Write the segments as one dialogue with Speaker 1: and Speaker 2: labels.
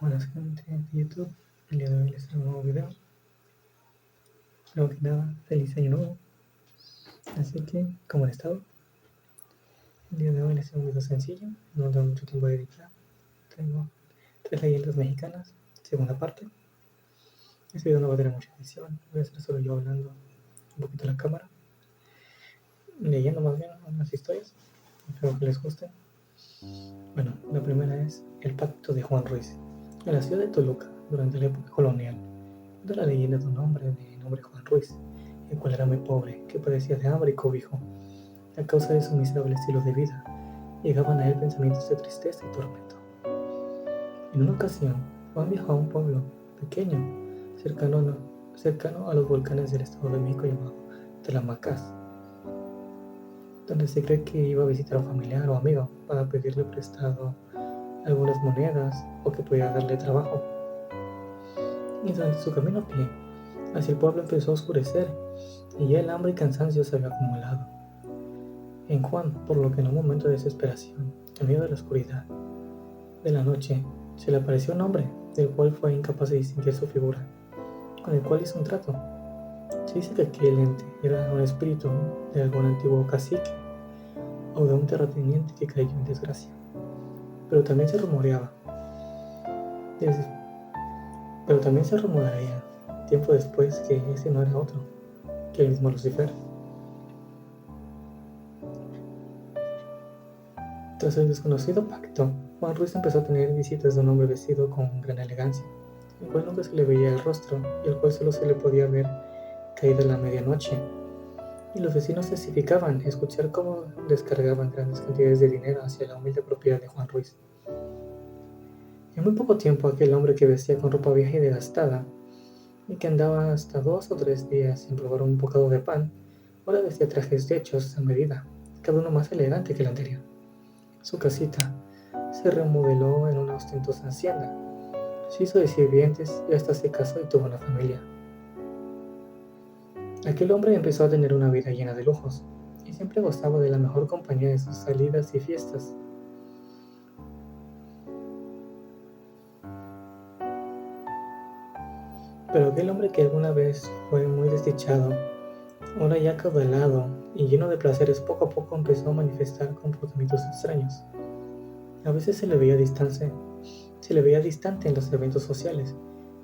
Speaker 1: Buenas gente de YouTube, el día de hoy les traigo un nuevo video. Primero que nada, feliz año nuevo. Así que, ¿cómo han estado? El día de hoy les traigo un video sencillo, no tengo mucho tiempo de editar. Tengo 3 leyendas mexicanas, segunda parte. Este video no va a tener mucha edición, voy a estar solo yo hablando un poquito a la cámara, leyendo más bien unas historias. Espero que les guste. Bueno, la primera es El Pacto de Juan Ruiz. En la ciudad de Toluca, durante la época colonial, de la leyenda de un hombre de nombre Juan Ruiz, el cual era muy pobre, que padecía de hambre y cobijo. A causa de su miserable estilo de vida, llegaban a él pensamientos de tristeza y tormento. En una ocasión, Juan viajó a un pueblo pequeño, cercano a los volcanes del Estado de México llamado Tlamatcas, donde se cree que iba a visitar a un familiar o amigo para pedirle prestado algunas monedas o que pudiera darle trabajo. Y durante su camino a pie hacia el pueblo empezó a oscurecer y ya el hambre y cansancio se había acumulado en Juan, por lo que en un momento de desesperación, en medio de la oscuridad de la noche, se le apareció un hombre, del cual fue incapaz de distinguir su figura, con el cual hizo un trato. Se dice que aquel ente era un espíritu de algún antiguo cacique o de un terrateniente que cayó en desgracia. Pero también se rumoreaba, pero también se rumoraría tiempo después que ese no era otro que el mismo Lucifer. Tras el desconocido pacto, Juan Ruiz empezó a tener visitas de un hombre vestido con gran elegancia, el cual nunca se le veía el rostro y el cual solo se le podía ver caída la medianoche. Y los vecinos testificaban escuchar cómo descargaban grandes cantidades de dinero hacia la humilde propiedad de Juan Ruiz. En muy poco tiempo, aquel hombre que vestía con ropa vieja y desgastada, y que andaba hasta 2 o 3 días sin probar un bocado de pan, ahora vestía trajes hechos a medida, cada uno más elegante que el anterior. Su casita se remodeló en una ostentosa hacienda, se hizo de sirvientes y hasta se casó y tuvo una familia. Aquel hombre empezó a tener una vida llena de lujos y siempre gozaba de la mejor compañía de sus salidas y fiestas. Pero aquel hombre que alguna vez fue muy desdichado, ahora ya acaudalado y lleno de placeres, poco a poco empezó a manifestar comportamientos extraños. A veces se le veía distante en los eventos sociales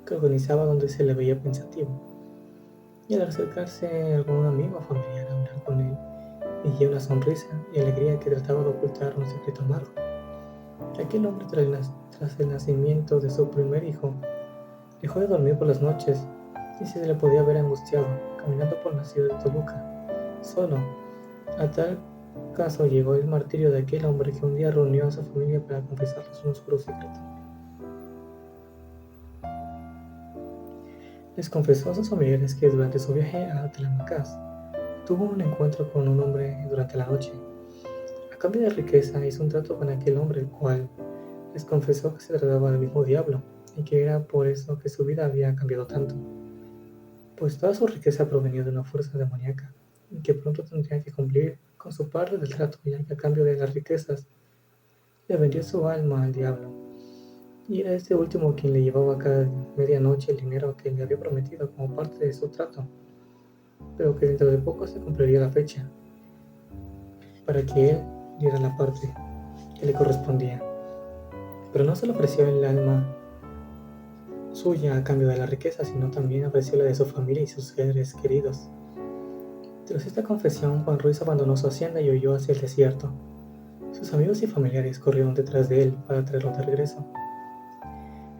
Speaker 1: que organizaba, donde se le veía pensativo. Y al acercarse a algún amigo o familiar a hablar con él, fingía una sonrisa y alegría que trataba de ocultar un secreto amargo. Aquel hombre, tras el nacimiento de su primer hijo, dejó de dormir por las noches y se le podía ver angustiado, caminando por la ciudad de Toluca, solo. A tal caso llegó el martirio de aquel hombre que un día reunió a su familia para confesarles un oscuro secreto. Les confesó a sus familiares que durante su viaje a Tlamatcas tuvo un encuentro con un hombre durante la noche. A cambio de riqueza hizo un trato con aquel hombre, el cual les confesó que se trataba del mismo diablo y que era por eso que su vida había cambiado tanto, pues toda su riqueza provenía de una fuerza demoníaca y que pronto tendría que cumplir con su parte del trato, ya que a cambio de las riquezas le vendió su alma al diablo, y era este último quien le llevaba cada medianoche el dinero que le había prometido como parte de su trato, pero que dentro de poco se cumpliría la fecha para que él diera la parte que le correspondía. Pero no solo ofreció el alma suya a cambio de la riqueza, sino también ofreció la de su familia y sus seres queridos. Tras esta confesión, Juan Ruiz abandonó su hacienda y huyó hacia el desierto. Sus amigos y familiares corrieron detrás de él para traerlo de regreso.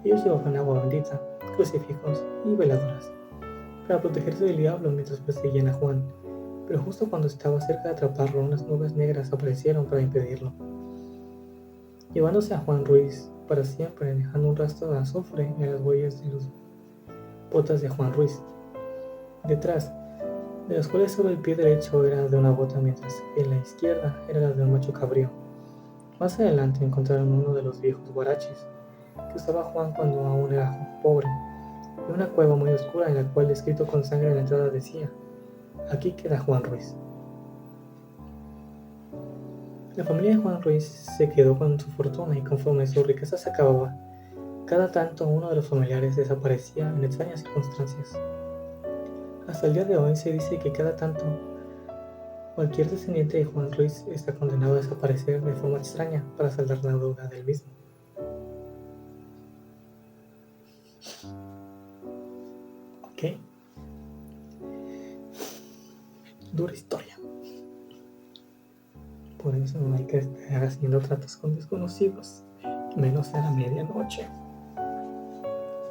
Speaker 1: Ellos llevaban agua bendita, crucifijos y veladoras para protegerse del diablo mientras perseguían a Juan, pero justo cuando estaba cerca de atraparlo, unas nubes negras aparecieron para impedirlo, llevándose a Juan Ruiz para siempre, dejando un rastro de azufre en las huellas de las botas de Juan Ruiz, detrás de las cuales solo el pie derecho era de una bota, mientras que la izquierda era la de un macho cabrío. Más adelante encontraron uno de los viejos guaraches que usaba Juan cuando aún era pobre, y una cueva muy oscura en la cual, escrito con sangre en la entrada, decía: "Aquí queda Juan Ruiz". La familia de Juan Ruiz se quedó con su fortuna, y conforme su riqueza se acababa, Cada tanto uno de los familiares desaparecía en extrañas circunstancias. Hasta el día de hoy se dice que cada tanto cualquier descendiente de Juan Ruiz está condenado a desaparecer de forma extraña para saldar la deuda del mismo. ¿Ok? Dura historia. Por eso no hay que estar haciendo tratos con desconocidos, menos a la medianoche.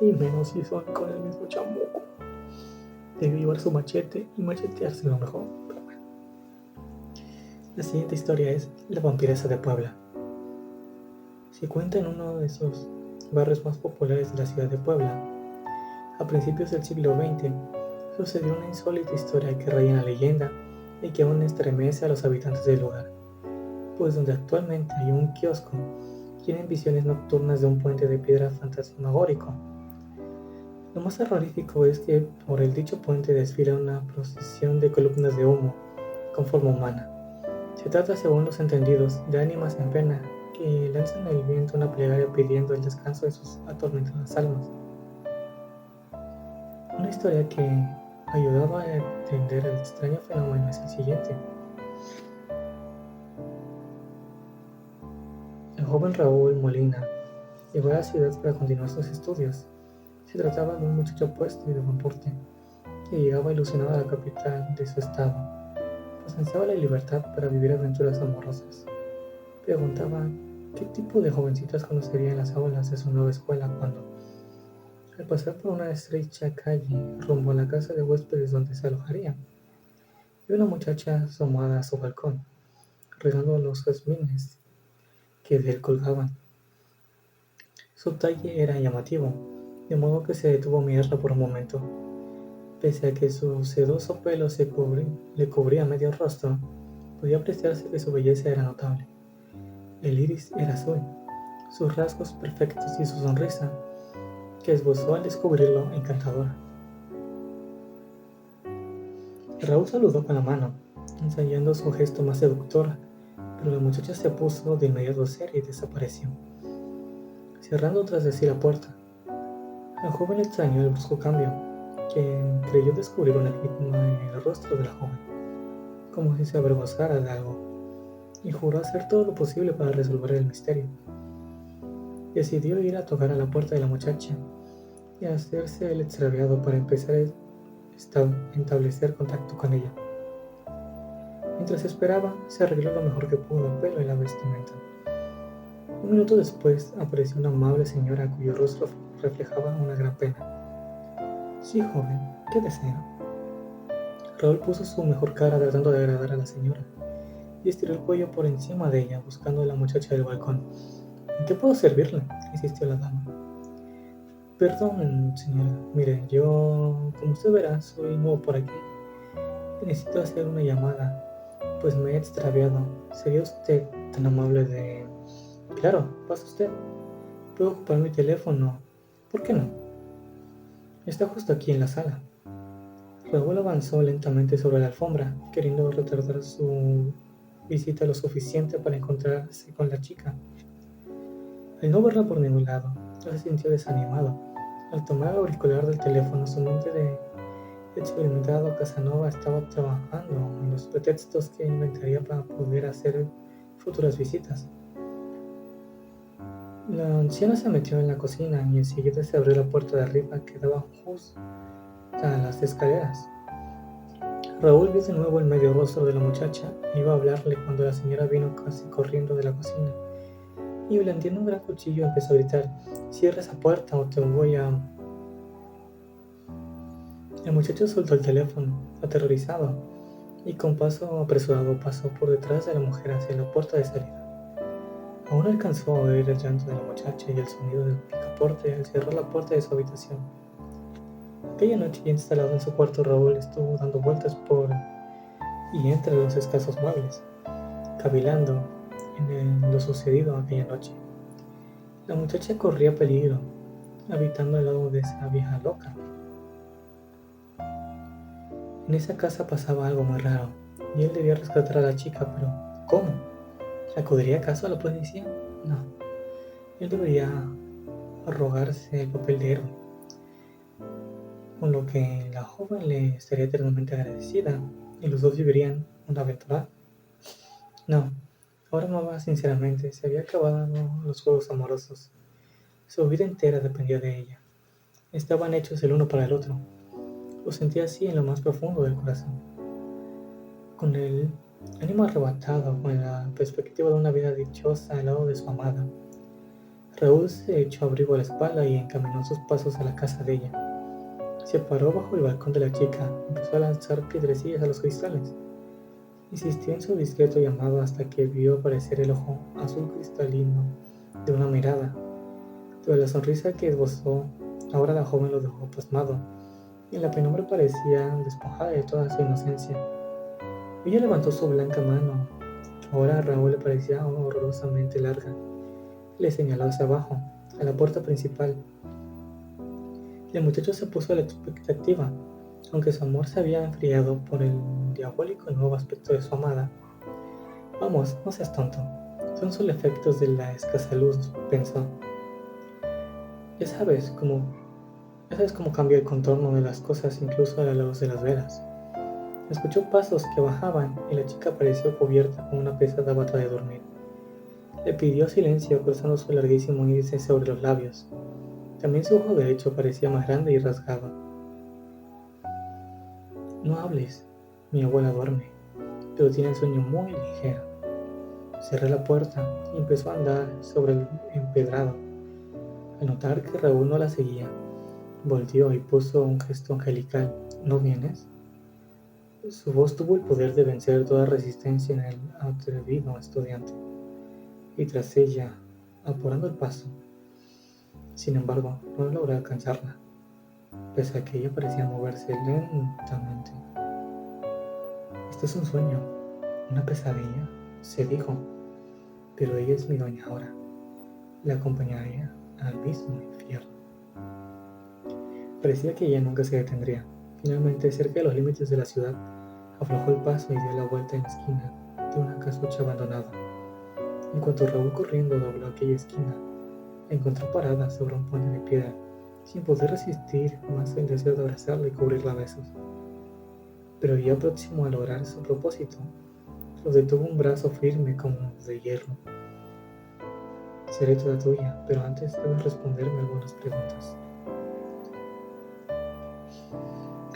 Speaker 1: Y menos si son con el mismo chamuco. Debe llevar su machete y machetearse lo mejor. Pero bueno. La siguiente historia es La vampiresa de Puebla. Se cuenta en uno de esos barrios más populares de la ciudad de Puebla. A principios del siglo XX sucedió una insólita historia que raya en la leyenda y que aún estremece a los habitantes del lugar, pues donde actualmente hay un kiosco, tienen visiones nocturnas de un puente de piedra fantasmagórico. Lo más terrorífico es que por el dicho puente desfila una procesión de columnas de humo con forma humana. Se trata, según los entendidos, de ánimas en pena que lanzan al viento una plegaria pidiendo el descanso de sus atormentadas almas. Una historia que ayudaba a entender el extraño fenómeno es el siguiente. El joven Raúl Molina llegó a la ciudad para continuar sus estudios. Se trataba de un muchacho apuesto y de buen porte, que llegaba ilusionado a la capital de su estado, pues ansiaba la libertad para vivir aventuras amorosas. Preguntaba qué tipo de jovencitas conocería en las aulas de su nueva escuela cuando, al pasar por una estrecha calle rumbo a la casa de huéspedes donde se alojaría, vio una muchacha asomada a su balcón, regando los jazmines que de él colgaban. Su talle era llamativo, de modo que se detuvo a mirarla por un momento. Pese a que su sedoso pelo le cubría medio rostro, podía apreciarse que su belleza era notable. El iris era azul, sus rasgos perfectos y su sonrisa, que esbozó al descubrirlo, encantadora. Raúl saludó con la mano, ensayando su gesto más seductor, pero la muchacha se puso de inmediato seria y desapareció, cerrando tras de sí la puerta. El joven extrañó el brusco cambio, que creyó descubrir un enigma en el rostro de la joven, como si se avergonzara de algo, y juró hacer todo lo posible para resolver el misterio. Decidió ir a tocar a la puerta de la muchacha y hacerse el extraviado para empezar a establecer contacto con ella. Mientras esperaba, se arregló lo mejor que pudo el pelo y la vestimenta. Un minuto después apareció una amable señora cuyo rostro reflejaba una gran pena. Sí, joven, ¿qué desea? Raúl puso su mejor cara tratando de agradar a la señora y estiró el cuello por encima de ella, buscando a la muchacha del balcón. ¿En qué puedo servirle?, insistió la dama. Perdón, señora, mire, yo, como usted verá, soy nuevo por aquí y necesito hacer una llamada, pues me he extraviado. ¿Sería usted tan amable de...? Claro, pasa usted. ¿Puedo ocupar mi teléfono? ¿Por qué no? Está justo aquí en la sala. Raúl avanzó lentamente sobre la alfombra, queriendo retardar su visita lo suficiente para encontrarse con la chica. Al no verla por ningún lado, se sintió desanimado. Al tomar el auricular del teléfono, su mente de experimentado Casanova estaba trabajando en los pretextos que inventaría para poder hacer futuras visitas. La anciana se metió en la cocina y enseguida se abrió la puerta de arriba que daba justo a las escaleras. Raúl vio de nuevo el medio rostro de la muchacha e iba a hablarle cuando la señora vino casi corriendo de la cocina y blandiendo un gran cuchillo empezó a gritar: «Cierra esa puerta o te voy a...». El muchacho soltó el teléfono, aterrorizado, y con paso apresurado pasó por detrás de la mujer hacia la puerta de salida. Aún alcanzó a oír el llanto de la muchacha y el sonido del picaporte al cerrar la puerta de su habitación. Aquella noche, ya instalado en su cuarto, Raúl estuvo dando vueltas por y entre los escasos muebles, cavilando en lo sucedido aquella noche. La muchacha corría peligro, habitando al lado de esa vieja loca. En esa casa pasaba algo muy raro, y él debía rescatar a la chica, pero ¿cómo? ¿Acudiría acaso a la policía? No. Él debería arrogarse el papel de héroe, con lo que la joven le estaría eternamente agradecida y los dos vivirían una aventura. No, ahora amaba sinceramente, se había acabado los juegos amorosos. Su vida entera dependía de ella. Estaban hechos el uno para el otro. Lo sentía así en lo más profundo del corazón. Con el ánimo arrebatado, con la perspectiva de una vida dichosa al lado de su amada, Raúl se echó abrigo a la espalda y encaminó sus pasos a la casa de ella. Se paró bajo el balcón de la chica, empezó a lanzar piedrecillas a los cristales. Insistió en su discreto llamado hasta que vio aparecer el ojo azul cristalino de una mirada. Pero la sonrisa que esbozó, ahora la joven lo dejó pasmado, y en la penumbra parecía despojada de toda su inocencia. Ella levantó su blanca mano, ahora a Raúl le parecía horrorosamente larga. Le señaló hacia abajo, a la puerta principal. El muchacho se puso a la expectativa, aunque su amor se había enfriado por el diabólico nuevo aspecto de su amada. Vamos, no seas tonto. Son solo efectos de la escasa luz, pensó. Ya sabes cómo cambia el contorno de las cosas incluso a la luz de las velas. Escuchó pasos que bajaban y la chica apareció cubierta con una pesada bata de dormir. Le pidió silencio cruzando su larguísimo índice sobre los labios. También su ojo derecho parecía más grande y rasgado. No hables, mi abuela duerme, pero tiene el sueño muy ligero. Cerré la puerta y empezó a andar sobre el empedrado. Al notar que Raúl no la seguía, volteó y puso un gesto angelical. ¿No vienes? Su voz tuvo el poder de vencer toda resistencia en el atrevido estudiante, y tras ella, apurando el paso. Sin embargo, no logró alcanzarla, pese a que ella parecía moverse lentamente. Esto es un sueño, una pesadilla, se dijo, pero ella es mi doña ahora. La acompañaría al mismo infierno. Parecía que ella nunca se detendría. Finalmente, cerca de los límites de la ciudad, aflojó el paso y dio la vuelta en la esquina de una casucha abandonada. En cuanto Raúl corriendo dobló aquella esquina, la encontró parada sobre un puente de piedra, sin poder resistir más el deseo de abrazarla y cubrirla a besos. Pero ya próximo a lograr su propósito, lo detuvo un brazo firme como de hierro. Seré toda tuya, pero antes debes responderme algunas preguntas.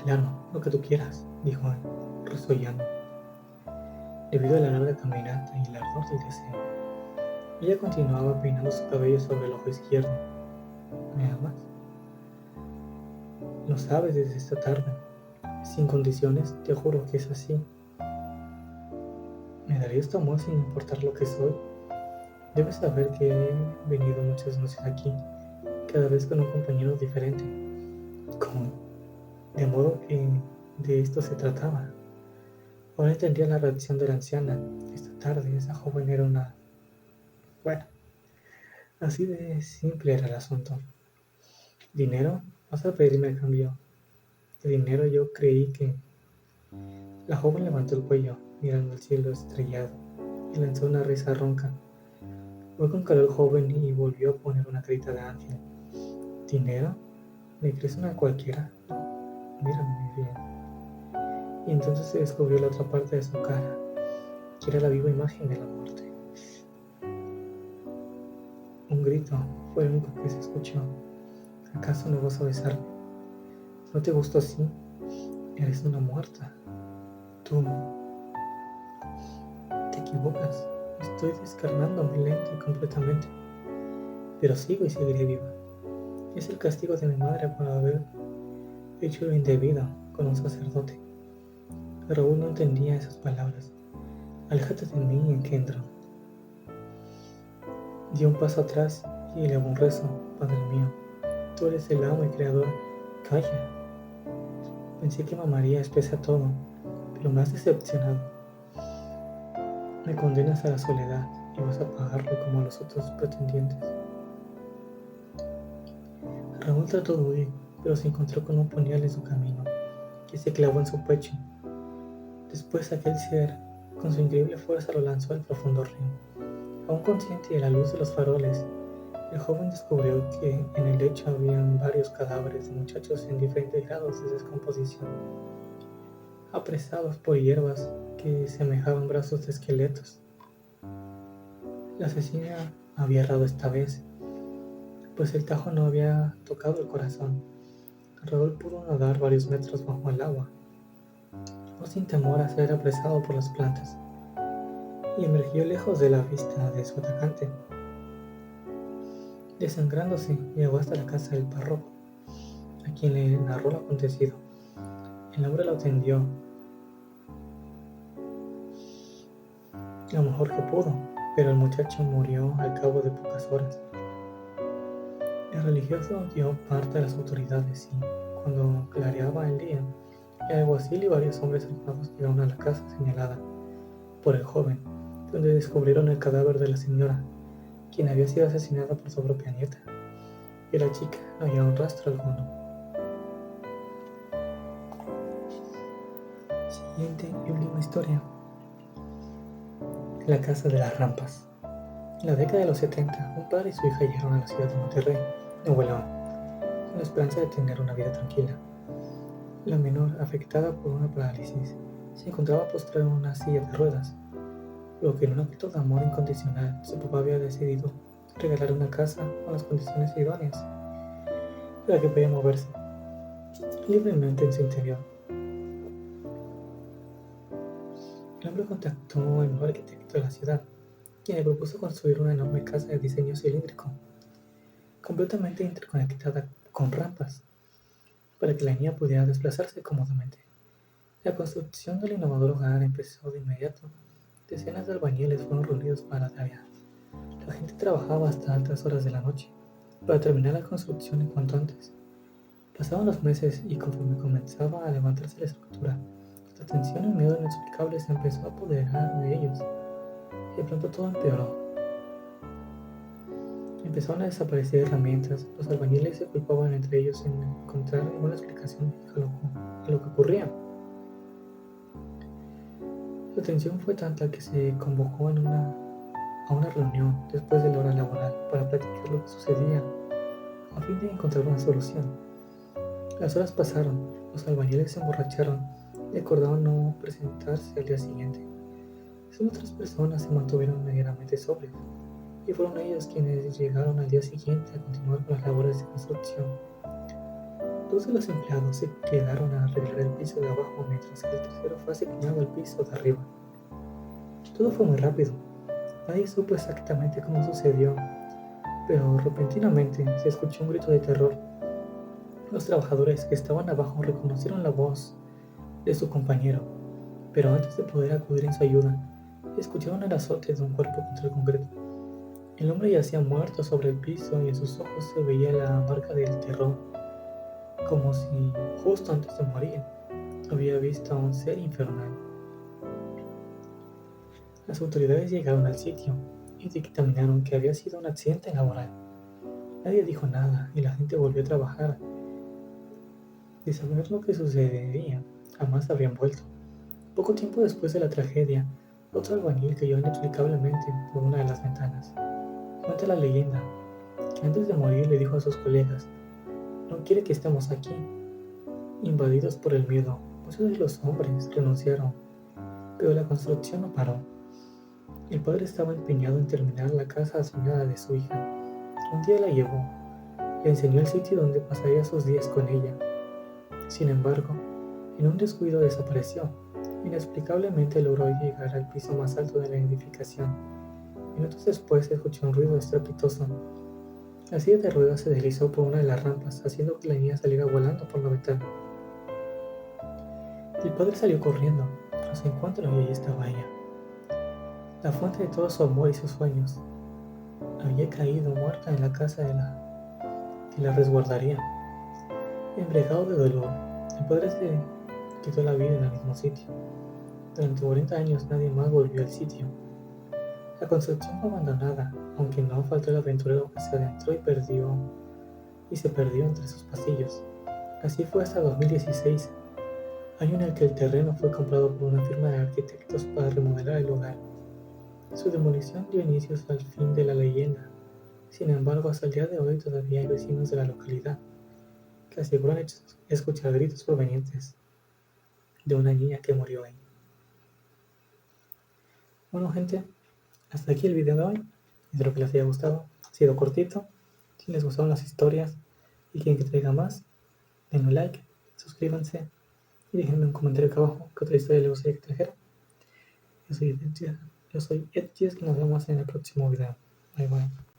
Speaker 1: Claro, lo que tú quieras, dijo él, resollando. Debido a la larga caminata y el ardor del deseo, ella continuaba peinando su cabello sobre el ojo izquierdo. ¿Me amas? Lo sabes desde esta tarde. Sin condiciones, te juro que es así. ¿Me darías tu amor sin importar lo que soy? Debes saber que he venido muchas noches aquí, cada vez con un compañero diferente. ¿Cómo? De modo que de esto se trataba. Ahora entendía la reacción de la anciana. Esta tarde esa joven era una... Bueno, así de simple era el asunto. ¿Dinero? ¿Vas a pedirme el cambio de dinero? Yo creí que... La joven levantó el cuello, mirando el cielo estrellado, y lanzó una risa ronca. Luego encaró al joven y volvió a poner una carita de ángel. ¿Dinero? ¿Me crees una cualquiera? No, mírame bien. Y entonces se descubrió la otra parte de su cara, que era la viva imagen de la muerte. Un grito fue el único que se escuchó. ¿Acaso no vas a besarme? ¿No te gusto así? Eres una muerta. Tú te equivocas. Estoy descarnándome lenta y completamente. Pero sigo y seguiré viva. Es el castigo de mi madre por haber hecho lo indebido con un sacerdote. Raúl no entendía esas palabras. Aléjate de mí, engendro. Dio un paso atrás y elevó un rezo. Padre mío, tú eres el amo y creador. Calla. Pensé que me amarías pese a todo, pero me has decepcionado. Me condenas a la soledad y vas a pagarlo como a los otros pretendientes. Raúl trató de huir, pero se encontró con un puñal en su camino, que se clavó en su pecho. Después aquel ser, con su increíble fuerza, lo lanzó al profundo río. Aún consciente de la luz de los faroles, El joven descubrió que en el lecho habían varios cadáveres de muchachos en diferentes grados de descomposición, apresados por hierbas que semejaban brazos de esqueletos. La asesina había errado esta vez, pues el tajo no había tocado el corazón. Raúl pudo nadar varios metros bajo el agua, no sin temor a ser apresado por las plantas, y emergió lejos de la vista de su atacante. Desangrándose, llegó hasta la casa del párroco, a quien le narró lo acontecido. El hombre lo atendió lo mejor que pudo, pero el muchacho murió al cabo de pocas horas. El religioso dio parte a las autoridades y, cuando clareaba el día, el alguacil y varios hombres armados llegaron a la casa señalada por el joven, donde descubrieron el cadáver de la señora, quien había sido asesinada por su propia nieta, y la chica no hallaron rastro alguno. Siguiente y última historia. La casa de las rampas. En la década de los 70, un padre y su hija llegaron a la ciudad de Monterrey, Nuevo León, con la esperanza de tener una vida tranquila. La menor, afectada por una parálisis, se encontraba postrada en una silla de ruedas, lo que en un acto de amor incondicional su papá había decidido regalar una casa con las condiciones idóneas para que pudiera moverse libremente en su interior. El hombre contactó al mejor arquitecto de la ciudad, quien le propuso construir una enorme casa de diseño cilíndrico, completamente interconectada con rampas, para que la niña pudiera desplazarse cómodamente. La construcción del innovador hogar empezó de inmediato. Decenas de albañiles fueron reunidos para la tarea. La gente trabajaba hasta altas horas de la noche para terminar la construcción en cuanto antes. Pasaban los meses y conforme comenzaba a levantarse la estructura, la tensión y el miedo inexplicable se empezó a apoderar de ellos. Y de pronto todo empeoró. Empezaron a desaparecer herramientas. Los albañiles se culpaban entre ellos sin encontrar ninguna explicación a lo que ocurría. La tensión fue tanta que se convocó a una reunión después de la hora laboral para platicar lo que sucedía a fin de encontrar una solución. Las horas pasaron, los albañiles se emborracharon y acordaron no presentarse al día siguiente. Solo 3 personas se mantuvieron medianamente sobrias, y fueron ellos quienes llegaron al día siguiente a continuar con las labores de construcción. 2 de los empleados se quedaron a arreglar el piso de abajo, mientras que el tercero fue asignado al piso de arriba. Todo fue muy rápido. Nadie supo exactamente cómo sucedió, pero repentinamente se escuchó un grito de terror. Los trabajadores que estaban abajo reconocieron la voz de su compañero, pero antes de poder acudir en su ayuda, escucharon el azote de un cuerpo contra el concreto. El hombre yacía muerto sobre el piso y en sus ojos se veía la marca del terror, como si justo antes de morir había visto a un ser infernal. Las autoridades llegaron al sitio y dictaminaron que había sido un accidente laboral. Nadie dijo nada y la gente volvió a trabajar. De saber lo que sucedería, jamás habrían vuelto. Poco tiempo después de la tragedia, otro albañil cayó inexplicablemente por una de las ventanas. Cuenta la leyenda que antes de morir le dijo a sus colegas: "No quiere que estemos aquí". Invadidos por el miedo, muchos de los hombres renunciaron, pero la construcción no paró. El padre estaba empeñado en terminar la casa soñada de su hija. Un día la llevó, le enseñó el sitio donde pasaría sus días con ella. Sin embargo, en un descuido desapareció. Inexplicablemente logró llegar al piso más alto de la edificación. Minutos después se escuchó un ruido estrepitoso. La silla de ruedas se deslizó por una de las rampas, haciendo que la niña saliera volando por la ventana. El padre salió corriendo a su encuentro y allí estaba ella, la fuente de todo su amor y sus sueños. Había caído muerta en la casa que la resguardaría. Embriagado de dolor, el padre se quitó la vida en el mismo sitio. Durante 40 años nadie más volvió al sitio. La construcción fue abandonada, aunque no faltó el aventurero que se adentró y se perdió entre sus pasillos. Así fue hasta 2016, año en el que el terreno fue comprado por una firma de arquitectos para remodelar el lugar. Su demolición dio inicio al fin de la leyenda, Sin embargo, hasta el día de hoy todavía hay vecinos de la localidad que aseguran escuchar gritos provenientes de una niña que murió ahí. Bueno, gente, hasta aquí el video de hoy. Espero que les haya gustado. Ha sido cortito. Si les gustaron las historias y quieren que traiga más, denle un like, suscríbanse y déjenme un comentario acá abajo qué otra historia les gustaría que trajera. Yo soy Ed Gies y nos vemos en el próximo video. Bye bye.